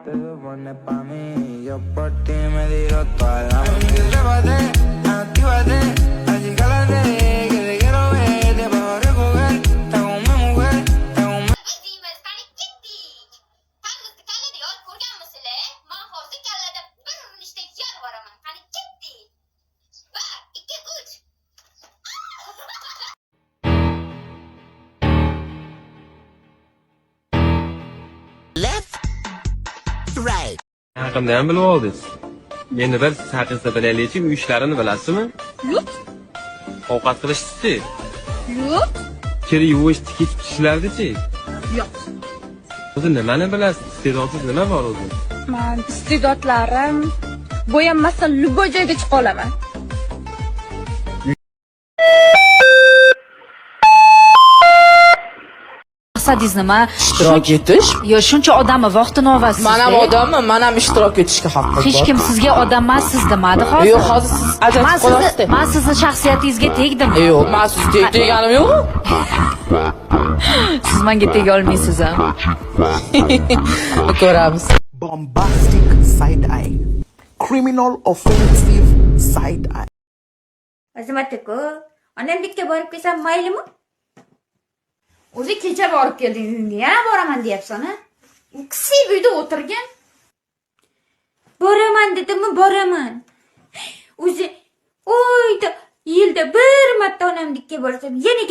Te pones pa' mí, yo por ti me tiro toda la noche. Trépate, actívate, acicálate, que te quiero ver, te puedo recoger. Te hago una mujer, te hago un... Izimiz qani ketdik. Tangizda kalla diyor, ko'rganmisizlar? Men hozir kallada bir urinishda yer boraman. Qani ketdik. 1 2 3. Right. Haqimda ham bilib oldingiz. Meni bir siz haqingizda bilaylik-chi, uy ishlarini bilasizmi? Yo'q. Ovqat qilishni-chi, Yo'q. kir yuvish, tikish ishlarni-chi. Yo'q. O'zi nimani bilasiz? Iste'dodsiz nima bor o'zi? Men iste'dodlarim bo'yanmasdan любой joyga chiqa olaman. Maqsadingiz nima? ishtirok etish. Yo, shuncha odamni vaqtini olasiz. Men ham odamman, men ham ishtirok etishga haqqim bor. Hech kim sizga odam emas, siz demadi hozir. Yo'q, hozir siz ajratib qolasizda. Men sizni shaxsiyatingizga tegdim. Yo'q, men sizga deganim yo'q. Siz menga tega olmaysiz ham. Ko'ramiz. Bombastic side eye. Criminal offensive side eye. Azmat-ku, onamnikka borib kelsam maylimi? O'zi kecha borib kelding uyga, yana boraman deyapsan-a? Ikkisi uyda o'tirgan. Boraman dedimmi, boraman. O'zi oyda yilda bir marta onamnikka borsam, yana